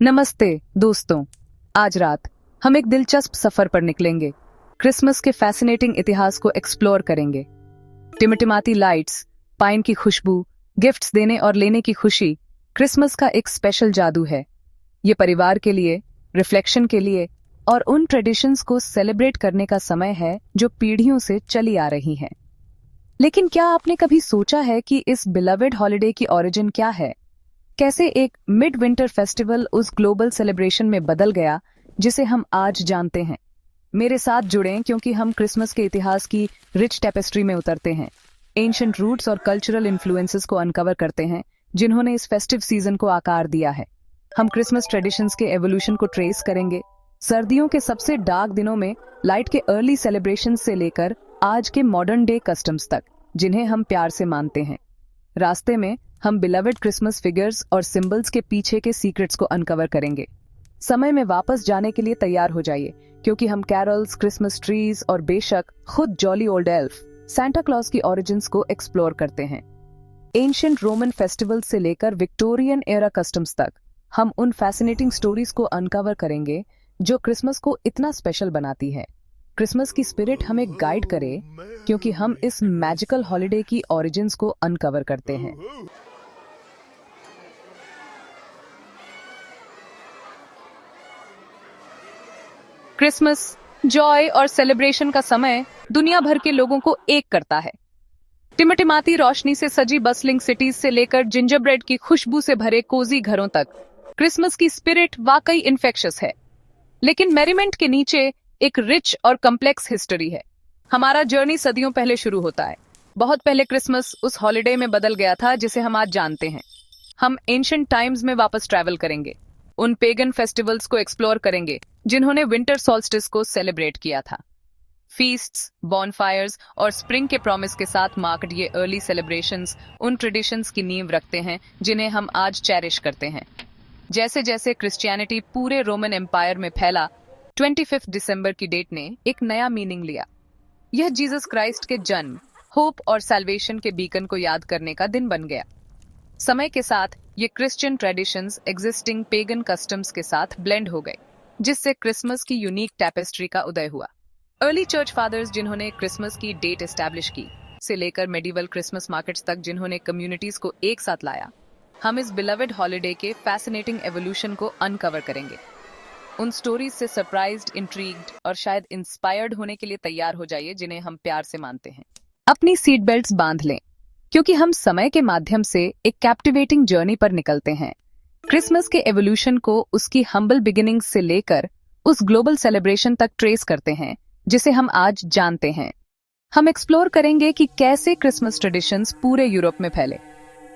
नमस्ते दोस्तों, आज रात हम एक दिलचस्प सफर पर निकलेंगे। क्रिसमस के फैसिनेटिंग इतिहास को एक्सप्लोर करेंगे। टिमटिमाती लाइट्स, पाइन की खुशबू, गिफ्ट्स देने और लेने की खुशी, क्रिसमस का एक स्पेशल जादू है। ये परिवार के लिए, रिफ्लेक्शन के लिए और उन ट्रेडिशंस को सेलिब्रेट करने का समय है जो पीढ़ियों से चली आ रही हैं। लेकिन क्या आपने कभी सोचा है कि इस बिलवेड हॉलिडे की ओरिजिन क्या है? कैसे एक मिड विंटर फेस्टिवल उस ग्लोबल सेलिब्रेशन में बदल गया जिसे हम आज जानते हैं। मेरे साथ जुड़ें क्योंकि हम क्रिसमस के इतिहास की रिच टेपेस्ट्री में उतरते हैं, एंशिएंट रूट्स और कल्चरल इन्फ्लुएंसेस को अनकवर करते हैं जिन्होंने इस फेस्टिव सीजन को आकार दिया है। हम क्रिसमस ट्रेडिशंस के एवोल्यूशन को ट्रेस करेंगे, सर्दियों के सबसे डार्क दिनों में लाइट के अर्ली सेलिब्रेशन से लेकर आज के मॉडर्न डे कस्टम्स तक जिन्हें हम प्यार से मानते हैं। रास्ते में हम बिलवेड क्रिसमस फिगर्स और सिंबल्स के पीछे के सीक्रेट्स को अनकवर करेंगे। समय में वापस जाने के लिए तैयार हो जाइए क्योंकि हम कैरल्स, क्रिसमस ट्रीज और बेशक खुद jolly old elf Santa Claus की ओरिजिन्स को एक्सप्लोर करते हैं। एंशिएंट रोमन फेस्टिवल्स से लेकर विक्टोरियन एरा कस्टम्स तक हम उन फैसिनेटिंग स्टोरीज को अनकवर करेंगे जो क्रिसमस को इतना स्पेशल बनाती है। क्रिसमस की स्पिरिट हमें गाइड करे क्योंकि हम इस मैजिकल हॉलिडे की ओरिजिन्स को अनकवर करते हैं। क्रिसमस जॉय और सेलिब्रेशन का समय दुनिया भर के लोगों को एक करता है। टिमटिमाती रोशनी से सजी बसलिंग सिटीज से लेकर जिंजर ब्रेड की खुशबू से भरे कोजी घरों तक क्रिसमस की स्पिरिट वाकई इन्फेक्शियस है। लेकिन मेरीमेंट के नीचे एक रिच और कम्प्लेक्स हिस्ट्री है। हमारा जर्नी सदियों पहले शुरू होता है। बहुत पहले क्रिसमस उस हॉलिडे में बदल गया था जिसे हम आज जानते हैं। हम एंशिएंट टाइम्स में वापस ट्रैवल करेंगे, उन पेगन फेस्टिवल्स को एक्सप्लोर करेंगे जिन्होंने विंटर सॉल्स्टिस को सेलिब्रेट किया था। फीस्ट्स, बॉनफायर्स और स्प्रिंग के प्रॉमिस के साथ मार्क्ड ये अर्ली सेलिब्रेशंस उन ट्रेडिशंस की नींव रखते हैं जिन्हें हम आज चेरिश करते हैं। जैसे जैसे क्रिश्चियनिटी पूरे रोमन एम्पायर में फैला, 25 दिसंबर की डेट ने एक नया मीनिंग लिया। यह जीसस क्राइस्ट के जन्म, होप और सैल्वेशन के बीकन को याद करने का दिन बन गया। समय के साथ ये Christian traditions existing pagan customs के साथ ब्लेंड हो गए, जिससे क्रिसमस की यूनिक टैपेस्ट्री का उदय हुआ। अर्ली चर्च फादर्स जिन्होंने क्रिसमस की डेट एस्टैब्लिश की से लेकर मेडिवल क्रिसमस मार्केट्स तक जिन्होंने कम्युनिटीज को एक साथ लाया, हम इस बिलवेड हॉलिडे के फैसिनेटिंग एवोल्यूशन को अनकवर करेंगे। उन स्टोरीज से सरप्राइज्ड, इंट्रीग्ड और शायद इंस्पायर्ड होने के लिए तैयार हो जाइए जिन्हें हम प्यार से मानते हैं। अपनी सीट बेल्ट्स बांध लें क्योंकि हम समय के माध्यम से एक कैप्टिवेटिंग जर्नी पर निकलते हैं। क्रिसमस के एवोल्यूशन को उसकी हम्बल बिगिनिंग्स से लेकर उस ग्लोबल सेलिब्रेशन तक ट्रेस करते हैं जिसे हम आज जानते हैं। हम एक्सप्लोर करेंगे कि कैसे क्रिसमस ट्रेडिशंस पूरे यूरोप में फैले,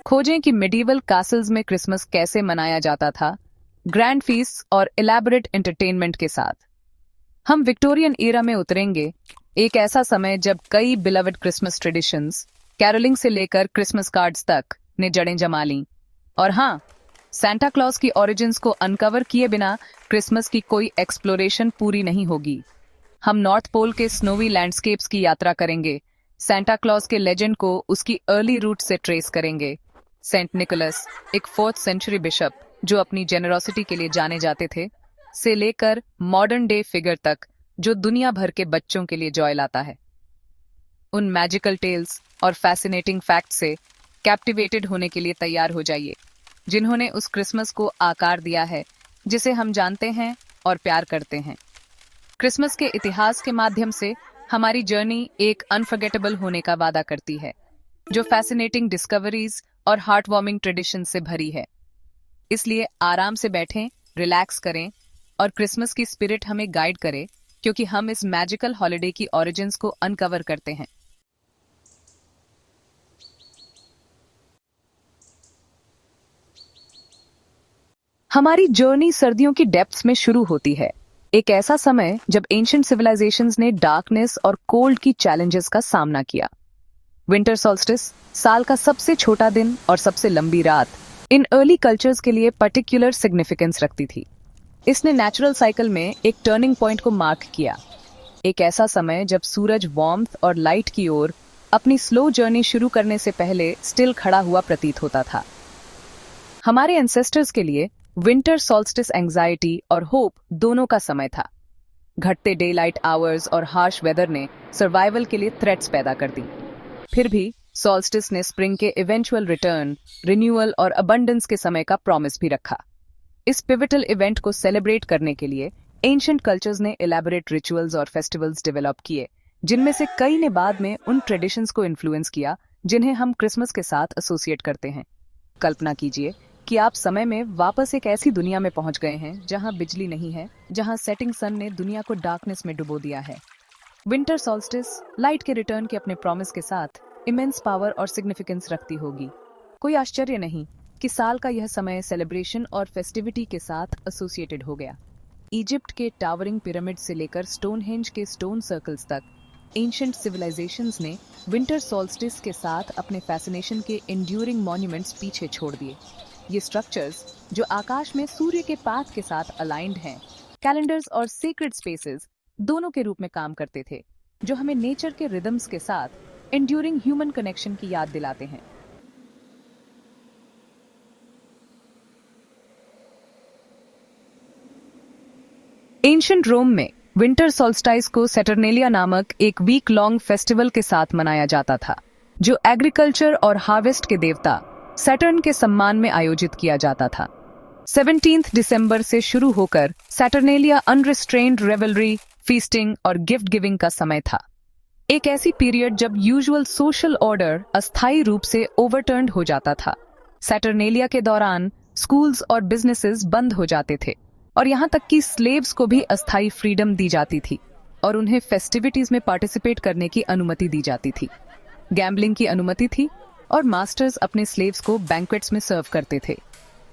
खोजें कि मेडिवल कासल्स में क्रिसमस कैसे मनाया जाता था, ग्रैंड फीस्ट और इलैबोरेट एंटरटेनमेंट के साथ। हम विक्टोरियन एरा में उतरेंगे, एक ऐसा समय जब कई बिलवेड क्रिसमस ट्रेडिशंस, कैरोलिंग से लेकर क्रिसमस कार्ड्स तक ने जड़ें जमा लीं। और हाँ, सांता क्लॉज की ओरिजिन्स को अनकवर किए बिना क्रिसमस की कोई एक्सप्लोरेशन पूरी नहीं होगी। हम नॉर्थ पोल के स्नोवी लैंडस्केप्स की यात्रा करेंगे, सांता क्लॉज के लेजेंड को उसकी अर्ली रूट से ट्रेस करेंगे। सेंट निकोलस, एक 4th सेंचुरी बिशप जो अपनी जेनरोसिटी के लिए जाने जाते थे, से लेकर मॉडर्न डे फिगर तक जो दुनिया भर के बच्चों के लिए जॉय लाता है। उन मैजिकल टेल्स और फैसिनेटिंग फैक्ट से कैप्टिवेटेड होने के लिए तैयार हो जाइए जिन्होंने उस क्रिसमस को आकार दिया है जिसे हम जानते हैं और प्यार करते हैं। क्रिसमस के इतिहास के माध्यम से हमारी जर्नी एक अनफॉरगेटेबल होने का वादा करती है जो फैसिनेटिंग डिस्कवरीज और हार्ट वार्मिंग ट्रेडिशन से भरी है। इसलिए आराम से बैठें, रिलैक्स करें और क्रिसमस की स्पिरिट हमें गाइड करे क्योंकि हम इस मैजिकल हॉलिडे की ओरिजिन्स को अनकवर करते हैं। हमारी जर्नी सर्दियों की डेप्थ्स में शुरू होती है, एक ऐसा समय जब एंशिएंट सिविलाइजेशंस ने डार्कनेस और कोल्ड की चैलेंजेस का सामना किया। विंटर सॉल्स्टिस, साल का सबसे छोटा दिन और सबसे लंबी रात, इन अर्ली कल्चर्स के लिए पर्टिकुलर सिग्निफिकेंस रखती थी। इसने नेचुरल साइकिल में एक टर्निंग पॉइंट को मार्क किया, एक ऐसा समय जब सूरज वार्मथ और लाइट की ओर अपनी स्लो जर्नी शुरू करने से पहले स्टिल खड़ा हुआ प्रतीत होता था। हमारे एंसेस्टर्स के लिए विंटर सॉल्स्टिस एंग्जाइटी और होप दोनों का समय था। घटते डे लाइट आवर्स और हार्श वेदर ने सर्वाइवल के लिए थ्रेट्स पैदा कर दी। फिर भी सॉल्स्टिस ने स्प्रिंग के इवेंचुअल रिटर्न, रिन्यूअल और अबंडेंस के समय का प्रॉमिस भी रखा। इस पिवटल इवेंट को सेलिब्रेट करने के लिए एंशिएंट कल्चर्स ने इलैबोरेट रिचुअल्स और फेस्टिवल्स डेवलप किए, जिनमें से कई ने बाद में उन ट्रेडिशंस को इन्फ्लुएंस किया जिन्हें हम क्रिसमस के साथ एसोसिएट करते हैं। कल्पना कीजिए कि आप समय में वापस एक ऐसी दुनिया में पहुंच गए हैं जहां बिजली नहीं है, जहां सेटिंग सन ने दुनिया को डार्कनेस में डुबो दिया है। विंटर सॉल्स्टिस लाइट के रिटर्न के अपने प्रॉमिस के साथ इमेंस पावर और सिग्निफिकेंस रखती होगी। कोई आश्चर्य नहीं कि साल का यह समय सेलिब्रेशन और फेस्टिविटी के साथ एसोसिएटेड हो गया। इजिप्ट के टावरिंग पिरामिड से लेकर स्टोनहेंज के स्टोन सर्कल्स तक एंशिएंट सिविलाइजेशंस ने विंटर सॉल्स्टिस के साथ अपने फैसिनेशन के एंड्यूरिंग मॉन्यूमेंट्स पीछे छोड़ दिए। ये स्ट्रक्चर्स, जो आकाश में सूर्य के पाथ के साथ अलाइंड हैं, कैलेंडर्स और सीक्रेट स्पेसेस दोनों के रूप में काम करते थे, जो हमें नेचर के रिदम्स के साथ एंड्यूरिंग ह्यूमन कनेक्शन की याद दिलाते हैं। एंशिएंट रोम में विंटर सॉल्स्टाइस को सैटर्नेलिया नामक एक वीक लॉन्ग फेस्टिवल के साथ मनाया जाता था, जो एग्रीकल्चर और हार्वेस्ट के देवता सैटर्न के सम्मान में आयोजित किया जाता था। 17 दिसंबर से शुरू होकर सैटर्नेलिया अनरिस्ट्रेन्ड रेवलरी, फीस्टिंग और गिफ्ट गिविंग का समय था। एक ऐसी पीरियड जब यूजुअल सोशल ऑर्डर अस्थायी रूप से ओवरटर्न्ड हो जाता था। सैटर्नेलिया के दौरान स्कूल्स और बिजनेसेस बंद हो जाते थे और यहाँ तक कि स्लेव्स को भी अस्थायी फ्रीडम दी जाती थी और उन्हें फेस्टिविटीज में पार्टिसिपेट करने की अनुमति दी जाती थी। गैम्बलिंग की अनुमति थी और मास्टर्स अपने स्लेव्स को बैंक्वेट्स में सर्व करते थे।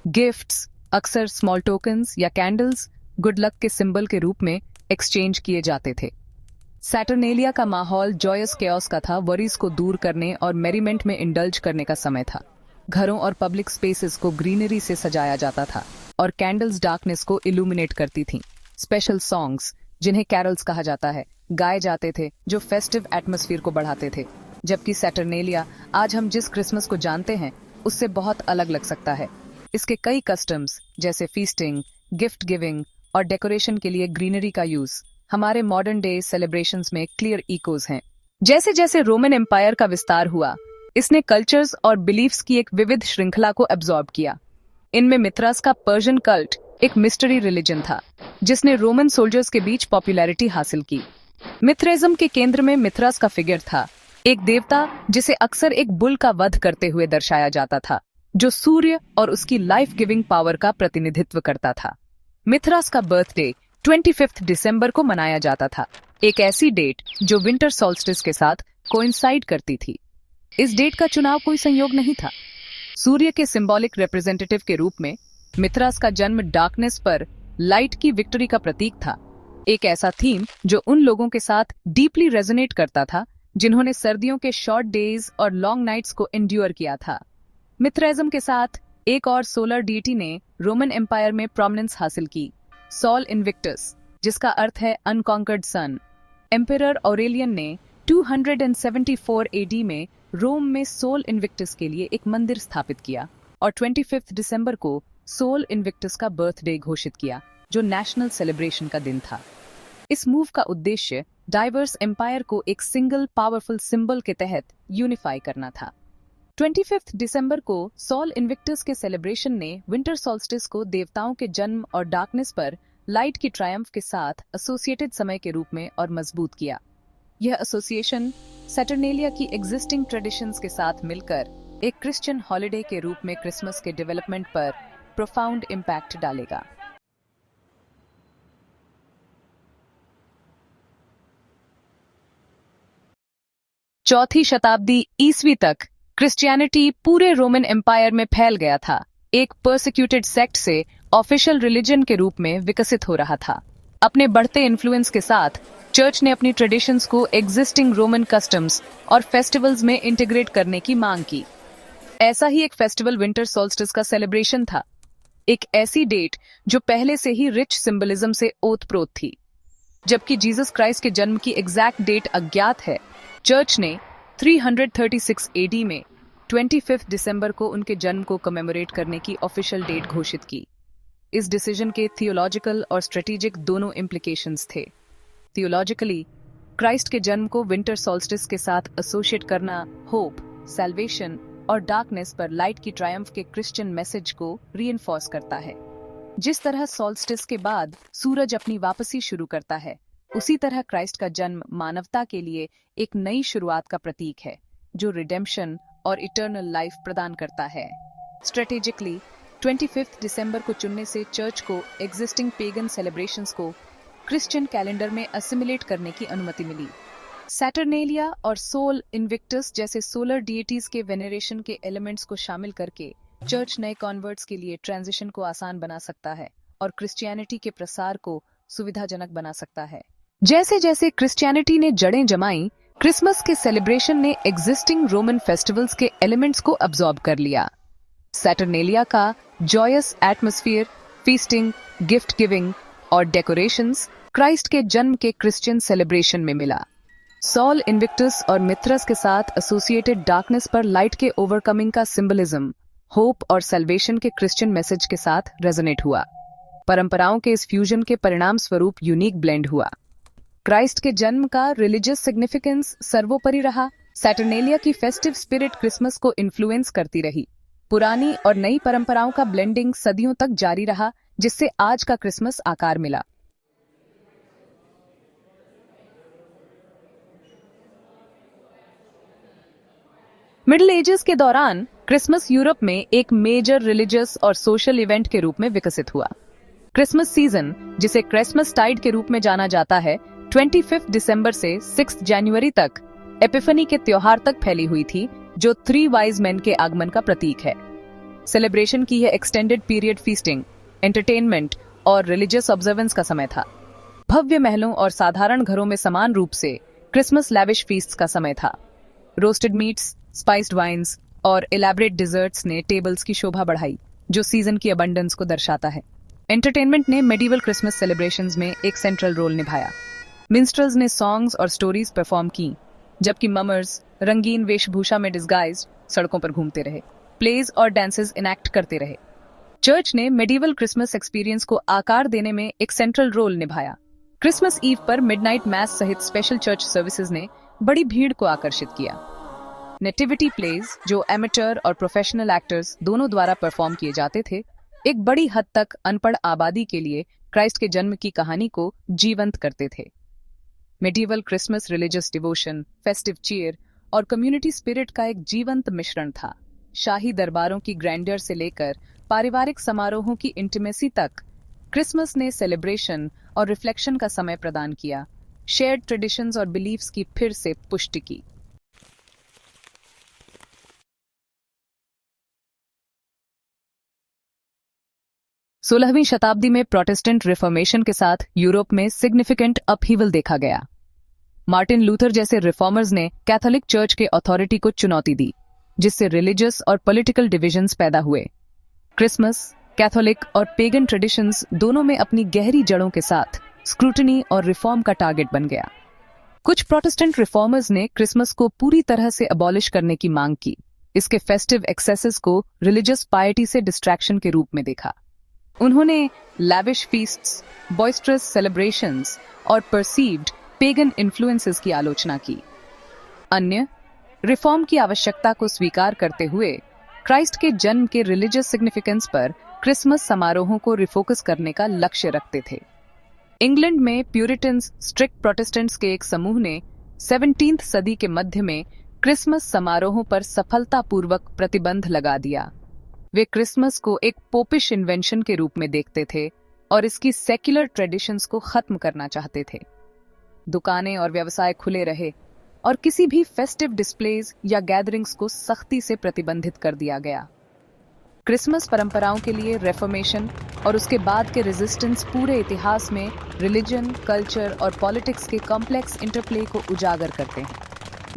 गिफ्ट्स अक्सर स्मॉल टोकन्स या कैंडल्स गुड लक के सिंबल के रूप में एक्सचेंज किए जाते थे। सैटर्नेलिया का माहौल जॉयस केओस का था, वरीज को दूर करने और मेरीमेंट में इंडल्ज करने का समय था। घरों और पब्लिक स्पेसेस को ग्रीनरी से सजाया जाता था और कैंडल्स डार्कनेस को इल्यूमिनेट करती थीं। स्पेशल सॉन्ग्स, जिन्हें कैरल्स कहा जाता है, गाए जाते थे जो फेस्टिव एटमॉस्फेयर को बढ़ाते थे। जबकि सैटर्नेलिया आज हम जिस क्रिसमस को जानते हैं उससे बहुत अलग लग सकता है। इसके कई कस्टम्स जैसे फीस्टिंग, गिफ्ट गिविंग और डेकोरेशन के लिए ग्रीनरी का यूज हमारे मॉडर्न डे सेलिब्रेशंस में क्लियर इकोज हैं। जैसे जैसे रोमन एम्पायर का विस्तार हुआ, इसने कल्चर्स और बिलीफ्स की एक विविध श्रृंखला को एब्जॉर्ब किया। इनमें मिथ्रास का पर्शियन कल्ट एक मिस्ट्री रिलीजन था, जिसने रोमन सोल्जर्स के बीच पॉपुलैरिटी हासिल की। मिथ्रेज्म के केंद्र में मिथ्रास का फिगर था, एक देवता जिसे अक्सर एक बुल का वध करते हुए दर्शाया जाता था, जो सूर्य और उसकी लाइफ गिविंग पावर का प्रतिनिधित्व करता था। मिथ्रास का बर्थडे 25 दिसंबर को मनाया जाता था, एक ऐसी डेट जो विंटर सॉल्स्टिस के साथ कोइंसाइड करती थी। इस डेट का चुनाव कोई संयोग नहीं था। सूर्य के सिंबॉलिक रिप्रेजेंटेटिव के रूप में मिथ्रास का जन्म डार्कनेस पर लाइट की विक्ट्री का प्रतीक था, एक ऐसा थीम जो उन लोगों के साथ डीपली रेजोनेट करता था जिन्होंने सर्दियों के शॉर्ट डेज और लॉन्ग नाइट्स को एंड्योर किया था। मिथ्रेज्म के साथ एक और सोलर डीटी ने रोमन एम्पायर में प्रोमिनेंस हासिल की, सोल इन्विक्टस, जिसका अर्थ है अनकॉन्कर्ड सन। एम्परर ऑरेलियन ने 274 एडी में रोम में सोल इन्विक्टस के लिए एक मंदिर स्थापित किया और 25 दिसंबर को सोल इन्विक्टस का बर्थडे घोषित किया, जो नेशनल सेलिब्रेशन का दिन था। इस मूव का उद्देश्य डाइवर्स एम्पायर को एक सिंगल पावरफुल सिंबल के तहत यूनिफाई करना था। 25 दिसंबर को सोल इन्विक्टस के सेलिब्रेशन ने विंटर सॉल्स्टिस को देवताओं के जन्म और डार्कनेस पर लाइट की ट्रायम्फ के साथ एसोसिएटेड समय के रूप में और मजबूत किया। यह एसोसिएशन सैटर्नेलिया की एग्जिस्टिंग ट्रेडिशंस के साथ मिलकर एक क्रिश्चियन हॉलिडे के रूप में क्रिसमस के डेवलपमेंट पर प्रोफाउंड इम्पैक्ट डालेगा। चौथी शताब्दी ईस्वी तक क्रिश्चियनिटी पूरे रोमन एम्पायर में फैल गया था, एक परसिक्यूटेड सेक्ट से ऑफिशियल रिलीजन के रूप में विकसित हो रहा था। अपने बढ़ते इन्फ्लुएंस के साथ चर्च ने अपनी ट्रेडिशंस को एग्जिस्टिंग रोमन कस्टम्स और फेस्टिवल्स में इंटीग्रेट करने की मांग की। ऐसा ही एक फेस्टिवल विंटर सॉल्स्टिस का सेलिब्रेशन था, एक ऐसी डेट जो पहले से ही रिच सिंबलिज्म से ओतप्रोत थी। जबकि जीसस क्राइस्ट के जन्म की एग्जैक्ट डेट अज्ञात है, चर्च ने 336 एडी में 25 दिसंबर को उनके जन्म को कमेमोरेट करने की ऑफिशियल डेट घोषित की। इस डिसीजन के थियोलॉजिकल और स्ट्रेटेजिक दोनों इम्प्लीकेशंस थे। थियोलॉजिकली, क्राइस्ट के जन्म को विंटर सॉल्स्टिस के साथ एसोसिएट करना होप, सैल्वेशन और डार्कनेस पर लाइट की ट्रायम्फ के क्रिश्चियन मैसेज को रीइंफोर्स करता है। जिस तरह सॉल्स्टिस के बाद सूरज अपनी वापसी शुरू करता है, उसी तरह क्राइस्ट का जन्म मानवता के लिए एक नई शुरुआत का प्रतीक है, जो रिडेम्पशन और इटर्नल लाइफ प्रदान करता है। स्ट्रेटेजिकली, 25 दिसंबर को चुनने से चर्च को एग्जिस्टिंग पेगन सेलिब्रेशंस को क्रिश्चियन कैलेंडर में असिमिलेट करने की अनुमति मिली। सैटर्नेलिया और सोल इन्विक्टस जैसे सोलर डीइटीज के वेनेरेशन के एलिमेंट्स को शामिल करके चर्च नए कॉन्वर्ट्स के लिए ट्रांजिशन को आसान बना सकता है और क्रिश्चियनिटी के प्रसार को सुविधाजनक बना सकता है। जैसे जैसे क्रिश्चियनिटी ने जड़ें जमाई, क्रिसमस के सेलिब्रेशन ने एग्जिस्टिंग रोमन फेस्टिवल्स के एलिमेंट्स को अब्सॉर्ब कर लिया। सैटर्नेलिया का joyous atmosphere, feasting, gift giving और डेकोरेशंस क्राइस्ट के जन्म के क्रिश्चियन सेलिब्रेशन में मिला। सॉल इन्विक्टस और मिथ्रस के साथ एसोसिएटेड डार्कनेस पर लाइट के ओवरकमिंग का सिंबलिज्म होप और सैल्वेशन के क्रिश्चियन मैसेज के साथ रेजोनेट हुआ। परंपराओं के इस फ्यूजन के परिणाम स्वरूप यूनिक ब्लेंड हुआ। क्राइस्ट के जन्म का रिलीजियस सिग्निफिकेंस सर्वोपरि रहा। सैटर्नेलिया की फेस्टिव स्पिरिट क्रिसमस को इन्फ्लुएंस करती रही। पुरानी और नई परंपराओं का ब्लेंडिंग सदियों तक जारी रहा, जिससे आज का क्रिसमस आकार मिला। मिडिल एजेस के दौरान क्रिसमस यूरोप में एक मेजर रिलीजियस और सोशल इवेंट के रूप में विकसित हुआ। क्रिसमस सीजन, जिसे क्रिसमस टाइड के रूप में जाना जाता है, 25 दिसंबर से 6 जनवरी तक एपिफनी के त्योहार तक फैली हुई थी, जो 3 वाइज मैन के आगमन का प्रतीक है। सेलिब्रेशन की यह एक्सटेंडेड पीरियड फीस्टिंग, एंटरटेनमेंट और रिलीजियस ऑब्जर्वेंस का समय था। भव्य महलों और साधारण घरों में समान रूप से क्रिसमस लैविश फीस्ट्स का समय था। रोस्टेड मीट्स, स्पाइस्ड वाइन्स और इलैबोरेट डिजर्ट्स ने टेबल्स की शोभा बढ़ाई, जो सीजन की अबंडेंस को दर्शाता है। एंटरटेनमेंट ने मेडिवल क्रिसमस सेलिब्रेशंस में एक सेंट्रल रोल निभाया। मिंस्ट्रल्स ने सॉन्ग्स और स्टोरीज परफॉर्म की, जबकि ममर्स रंगीन वेशभूषा में डिस्गाइज्ड सड़कों पर घूमते रहे, प्लेज और डांसेस इनैक्ट करते रहे। चर्च ने मेडिवल क्रिसमस एक्सपीरियंस को आकार देने में एक सेंट्रल रोल निभाया। क्रिसमस ईव पर मिडनाइट मैस सहित स्पेशल चर्च सर्विसेज ने बड़ी भीड़ को आकर्षित किया। नेटिविटी प्लेज, जो एमेटर और प्रोफेशनल एक्टर्स दोनों द्वारा परफॉर्म किए जाते थे, एक बड़ी हद तक अनपढ़ आबादी के लिए क्राइस्ट के जन्म की कहानी को जीवंत करते थे। Medieval Christmas religious devotion, festive cheer और कम्युनिटी स्पिरिट का एक जीवंत मिश्रण था। शाही दरबारों की ग्रैंडर से लेकर पारिवारिक समारोहों की इंटीमेसी तक, क्रिसमस ने सेलिब्रेशन और रिफ्लेक्शन का समय प्रदान किया, शेयर्ड ट्रेडिशंस और बिलीफ्स की फिर से पुष्टि की। सोलहवीं शताब्दी में प्रोटेस्टेंट रिफॉर्मेशन के साथ यूरोप में सिग्निफिकेंट अपहीवल देखा गया। मार्टिन लूथर जैसे रिफॉर्मर्स ने कैथोलिक चर्च के अथॉरिटी को चुनौती दी, जिससे रिलीजियस और पॉलिटिकल डिविजन्स पैदा हुए। क्रिसमस, कैथोलिक और पेगन ट्रेडिशंस दोनों में अपनी गहरी जड़ों के साथ स्क्रूटनी और रिफॉर्म का टारगेट बन गया। कुछ प्रोटेस्टेंट रिफॉर्मर्स ने क्रिसमस को पूरी तरह से अबॉलिश करने की मांग की। इसके फेस्टिव एक्सेसेस को रिलीजियस पायटी से डिस्ट्रैक्शन के रूप में देखा। उन्होंने लैविश फीस्ट्स, बॉइस्टरस सेलिब्रेशंस और परसीव्ड पेगन इन्फ्लुएंसेस की आलोचना की। अन्य, रिफॉर्म की आवश्यकता को स्वीकार करते हुए क्राइस्ट के जन्म के रिलीजियस सिग्निफिकेंस पर क्रिसमस समारोहों को रिफोकस करने का लक्ष्य रखते थे। इंग्लैंड में प्यूरिटन्स, स्ट्रिक्ट प्रोटेस्टेंट्स के एक समूह ने 17वीं सदी के मध्य में क्रिसमस समारोहों पर सफलतापूर्वक प्रतिबंध लगा दिया। वे क्रिसमस को एक पोपिश इन्वेंशन के रूप में देखते थे और इसकी सेक्युलर ट्रेडिशंस को खत्म करना चाहते थे। दुकानें और व्यवसाय खुले रहे और किसी भी फेस्टिव डिस्प्लेज या गैदरिंग्स को सख्ती से प्रतिबंधित कर दिया गया। क्रिसमस परंपराओं के लिए रेफॉर्मेशन और उसके बाद के रेजिस्टेंस पूरे इतिहास में रिलीजन, कल्चर और पॉलिटिक्स के कॉम्प्लेक्स इंटरप्ले को उजागर करते हैं।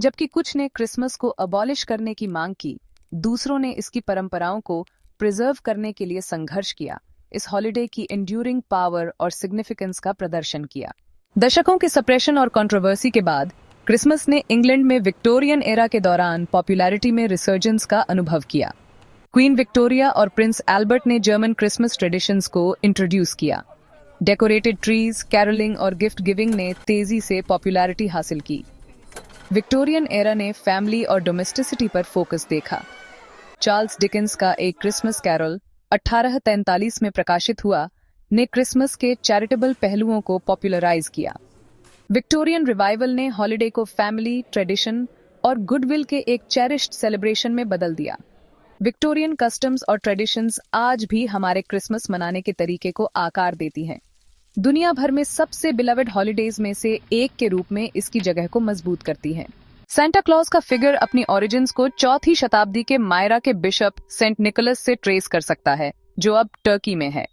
जबकि कुछ ने क्रिसमस को अबॉलिश करने की मांग की, दूसरों ने इसकी परंपराओं को प्रिजर्व करने के लिए संघर्ष किया, इस हॉलिडे की एंड्यूरिंग पावर और सिग्निफिकेंस का प्रदर्शन किया। दशकों के सप्रेशन और कंट्रोवर्सी के बाद क्रिसमस ने इंग्लैंड में विक्टोरियन एरा के दौरान पॉपुलैरिटी में रिसर्जेंस का अनुभव किया। क्वीन विक्टोरिया और प्रिंस एल्बर्ट ने जर्मन क्रिसमस ट्रेडिशंस को इंट्रोड्यूस किया। डेकोरेटेड ट्रीज, कैरोलिंग और गिफ्ट गिविंग ने तेजी से पॉपुलैरिटी हासिल की। विक्टोरियन एरा ने फैमिली और डोमेस्टिसिटी पर फोकस देखा। चार्ल्स डिकेंस का एक क्रिसमस कैरल 1843 में प्रकाशित हुआ ने क्रिसमस के चैरिटेबल पहलुओं को पॉपुलराइज किया। विक्टोरियन रिवाइवल ने हॉलिडे को फैमिली, ट्रेडिशन और गुडविल के एक चेरिश्ड सेलिब्रेशन में बदल दिया। विक्टोरियन कस्टम्स और ट्रेडिशंस आज भी हमारे क्रिसमस मनाने के तरीके को आकार देती हैं। दुनिया भर में सबसे बिलवेड हॉलिडेज में से एक के रूप में इसकी जगह को मजबूत करती हैं। सेंटा क्लॉज का फिगर अपनी ओरिजिन्स को 4वीं शताब्दी के मायरा के बिशप सेंट निकोलस से ट्रेस कर सकता है, जो अब टर्की में है।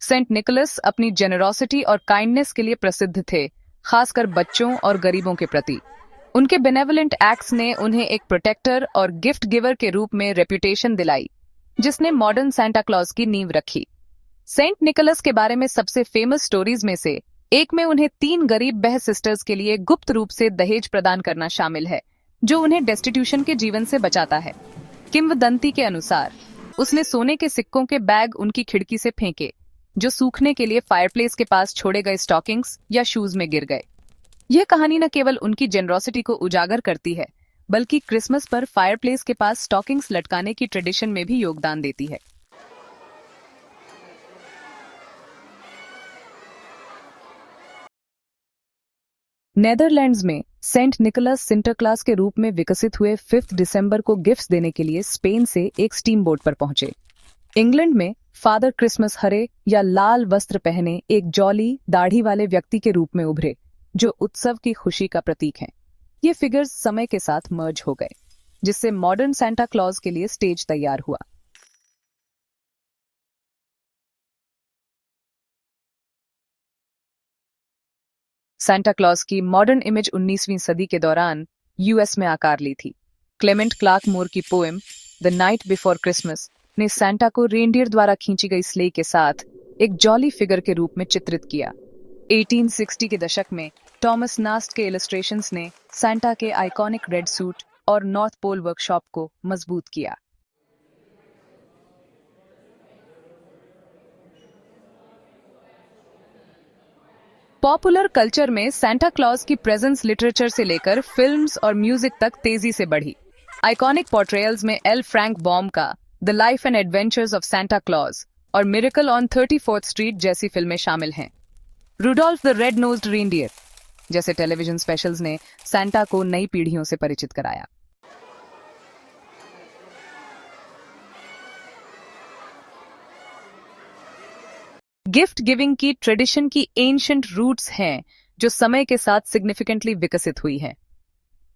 सेंट निकोलस अपनी जेनरोसिटी और काइंडनेस के लिए प्रसिद्ध थे, खासकर बच्चों और गरीबों के प्रति। उनके बेनेवलेंट एक्ट्स ने उन्हें एक प्रोटेक्टर और गिफ्ट गिवर के रूप में रेप्यूटेशन दिलाई, जिसने मॉडर्न सेंटा क्लॉज की नींव रखी। सेंट निकोलस के बारे में सबसे फेमस स्टोरीज में से एक में उन्हें 3 गरीब बह सिस्टर्स के लिए गुप्त रूप से दहेज प्रदान करना शामिल है, जो उन्हें डेस्टिट्यूशन के जीवन से बचाता है। किंवदंती के अनुसार उसने सोने के सिक्कों के बैग उनकी खिड़की से फेंके, जो सूखने के लिए फायरप्लेस के पास छोड़े गए स्टॉकिंग्स या शूज में गिर गए। यह कहानी न केवल उनकी जेनरोसिटी को उजागर करती है, बल्कि क्रिसमस पर फायरप्लेस के पास स्टॉकिंग्स लटकाने की ट्रेडिशन में भी योगदान देती है। नेदरलैंड्स में सेंट निकोलस सिंटरक्लास के रूप में विकसित हुए 5 दिसंबर को गिफ्ट्स देने के लिए स्पेन से एक स्टीम बोट पर पहुंचे। इंग्लैंड में फादर क्रिसमस हरे या लाल वस्त्र पहने एक जॉली, दाढ़ी वाले व्यक्ति के रूप में उभरे, जो उत्सव की खुशी का प्रतीक हैं। ये फिगर्स समय के साथ मर्ज हो गए, जिससे मॉडर्न सेंटा क्लॉज के लिए स्टेज तैयार हुआ। सेंटा क्लॉज की मॉडर्न इमेज 19वीं सदी के दौरान यूएस में आकार ली थी। क्लेमेंट क्लार्क मोर की poem the night before Christmas ने सेंटा को रेनडियर द्वारा खींची गई स्लेई के साथ एक जॉली फिगर के रूप में चित्रित किया। 1860 के दशक में टॉमस नास्ट के इलस्ट्रेशंस ने सेंटा के आइकॉनिक रेड सूट और नॉर्थ पोल वर्कशॉप को मजबूत किया। पॉपुलर कल्चर में सेंटा क्लॉज की प्रेजेंस लिटरेचर से लेकर फिल्म्स और म्यूजिक तक तेजी से बढ़ी। आइकॉनिक पोर्ट्रेयल्स में एल फ्रैंक बॉम का the life and adventures of Santa Claus और मिरेकल ऑन 34th स्ट्रीट जैसी फिल्में शामिल हैं। Rudolph the red nosed reindeer जैसे टेलीविजन स्पेशल्स ने सेंटा को नई पीढ़ियों से परिचित कराया। गिफ्ट गिविंग की ट्रेडिशन की एंशिएंट रूट्स हैं, जो समय के साथ सिग्निफिकेंटली विकसित हुई हैं।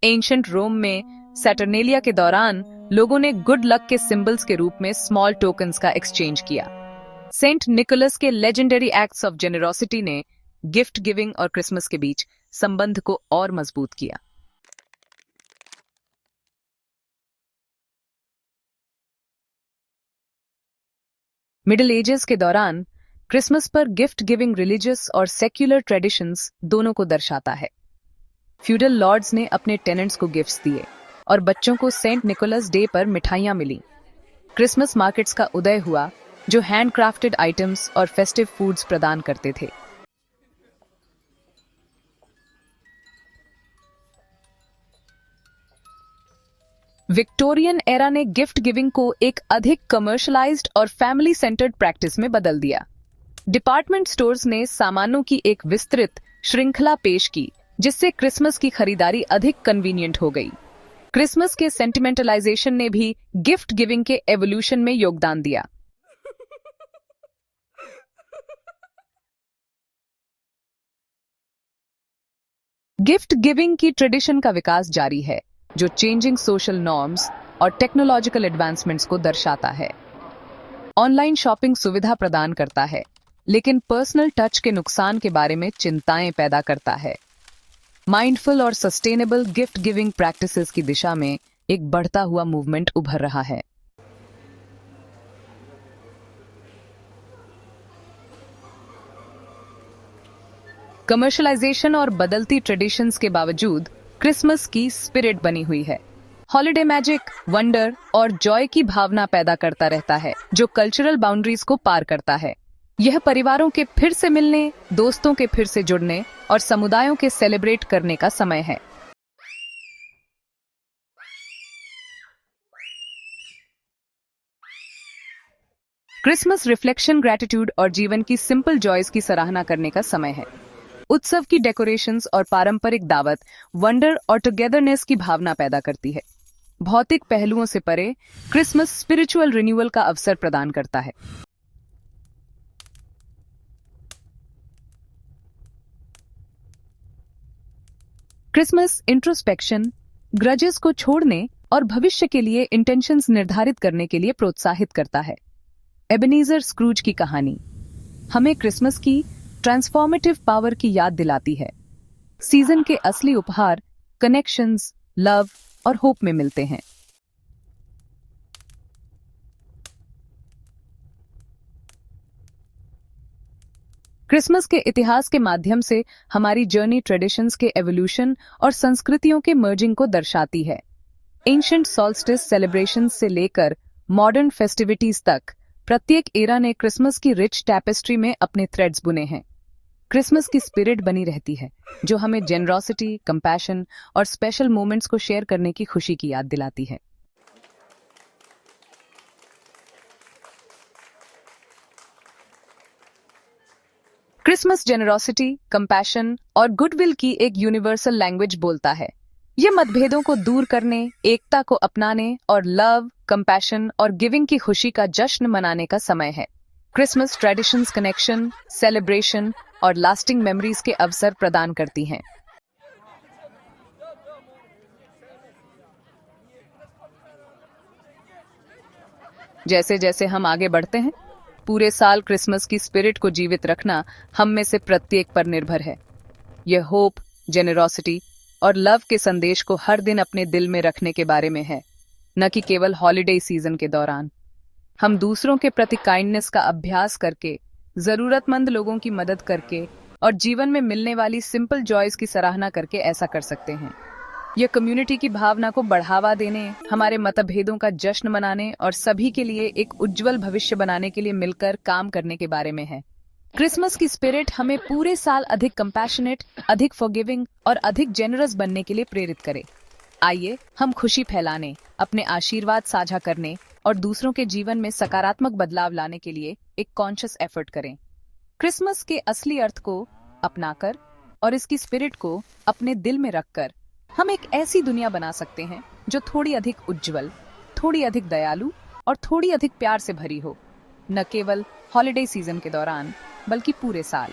एंशिएंट रोम में सैटर्नेलिया के दौरान लोगों ने गुड लक के सिंबल्स के रूप में स्मॉल टोकन्स का एक्सचेंज किया। सेंट निकोलस के लेजेंडरी एक्ट्स ऑफ जेनरोसिटी ने गिफ्ट गिविंग और क्रिसमस के बीच संबंध को और मजबूत किया। मिडिल एजेस के दौरान क्रिसमस पर गिफ्ट गिविंग रिलीजियस और सेक्युलर ट्रेडिशंस दोनों को दर्शाता है। फ्यूडल लॉर्ड्स ने अपने टेनेंट्स को गिफ्ट्स दिए और बच्चों को सेंट निकोलस डे पर मिठाइयां मिली। क्रिसमस मार्केट्स का उदय हुआ, जो हैंडक्राफ्टेड आइटम्स और फेस्टिव फूड्स प्रदान करते थे। विक्टोरियन एरा ने गिफ्ट गिविंग को एक अधिक कमर्शलाइज्ड और फैमिली सेंटर्ड प्रैक्टिस में बदल दिया। डिपार्टमेंट स्टोर्स ने सामानों की एक विस्तृत श्रृंखला पेश की, जिससे क्रिसमस की खरीदारी अधिक कन्वीनियंट हो गई। क्रिसमस के सेंटिमेंटलाइजेशन ने भी गिफ्ट गिविंग के एवोल्यूशन में योगदान दिया। गिफ्ट गिविंग की ट्रेडिशन का विकास जारी है, जो चेंजिंग सोशल नॉर्म्स और टेक्नोलॉजिकल एडवांसमेंट्स को दर्शाता है। ऑनलाइन शॉपिंग सुविधा प्रदान करता है, लेकिन पर्सनल टच के नुकसान के बारे में चिंताएं पैदा करता है। माइंडफुल और सस्टेनेबल गिफ्ट गिविंग प्रैक्टिसेस की दिशा में एक बढ़ता हुआ मूवमेंट उभर रहा है। कमर्शलाइजेशन और बदलती ट्रेडिशंस के बावजूद क्रिसमस की स्पिरिट बनी हुई है। हॉलिडे मैजिक, वंडर और जॉय की भावना पैदा करता रहता है, जो कल्चरल बाउंड्रीज को पार करता है। यह परिवारों के फिर से मिलने, दोस्तों के फिर से जुड़ने और समुदायों के सेलिब्रेट करने का समय है। क्रिसमस रिफ्लेक्शन, ग्रैटिट्यूड और जीवन की सिंपल जॉयज की सराहना करने का समय है। उत्सव की डेकोरेशंस और पारंपरिक दावत वंडर और टुगेदरनेस की भावना पैदा करती है। भौतिक पहलुओं से परे, क्रिसमस स्पिरिचुअल रिन्यूअल का अवसर प्रदान करता है। क्रिसमस इंट्रोस्पेक्शन, ग्रजेस को छोड़ने और भविष्य के लिए इंटेंशंस निर्धारित करने के लिए प्रोत्साहित करता है। एबेनेजर स्क्रूज की कहानी हमें क्रिसमस की ट्रांसफॉर्मेटिव पावर की याद दिलाती है। सीजन के असली उपहार कनेक्शंस, लव और होप में मिलते हैं। क्रिसमस के इतिहास के माध्यम से हमारी जर्नी ट्रेडिशंस के एवोल्यूशन और संस्कृतियों के मर्जिंग को दर्शाती है। एंशिएंट सॉल्स्टिस सेलिब्रेशंस से लेकर मॉडर्न फेस्टिविटीज तक प्रत्येक एरा ने क्रिसमस की रिच टैपेस्ट्री में अपने थ्रेड्स बुने हैं। क्रिसमस की स्पिरिट बनी रहती है, जो हमें जेनरोसिटी, कंपैशन और स्पेशल मोमेंट्स को शेयर करने की खुशी की याद दिलाती है। क्रिसमस जेनरोसिटी, कंपैशन और गुडविल की एक यूनिवर्सल लैंग्वेज बोलता है। ये मतभेदों को दूर करने, एकता को अपनाने और लव, कंपैशन और गिविंग की खुशी का जश्न मनाने का समय है। क्रिसमस ट्रेडिशंस कनेक्शन, सेलिब्रेशन और लास्टिंग मेमोरीज के अवसर प्रदान करती हैं। जैसे जैसे हम आगे बढ़ते हैं, पूरे साल क्रिसमस की स्पिरिट को जीवित रखना हम में से प्रत्येक पर निर्भर है। यह होप, जेनरोसिटी और लव के संदेश को हर दिन अपने दिल में रखने के बारे में है, न कि केवल हॉलिडे सीजन के दौरान। हम दूसरों के प्रति काइंडनेस का अभ्यास करके, जरूरतमंद लोगों की मदद करके और जीवन में मिलने वाली सिंपल जॉयज की सराहना करके ऐसा कर सकते हैं। यह कम्युनिटी की भावना को बढ़ावा देने, हमारे मतभेदों का जश्न मनाने और सभी के लिए एक उज्जवल भविष्य बनाने के लिए मिलकर काम करने के बारे में है। क्रिसमस की स्पिरिट हमें पूरे साल अधिक कंपैशनेट, अधिक फॉरगिविंग और अधिक जेनरस बनने के लिए प्रेरित करे। आइए हम खुशी फैलाने, अपने आशीर्वाद साझा करने और दूसरों के जीवन में सकारात्मक बदलाव लाने के लिए एक कॉन्शियस एफर्ट करें। क्रिसमस के असली अर्थ को अपनाकर और इसकी स्पिरिट को अपने दिल में रखकर हम एक ऐसी दुनिया बना सकते हैं जो थोड़ी अधिक उज्जवल, थोड़ी अधिक दयालु और थोड़ी अधिक प्यार से भरी हो, न केवल हॉलिडे सीजन के दौरान बल्कि पूरे साल।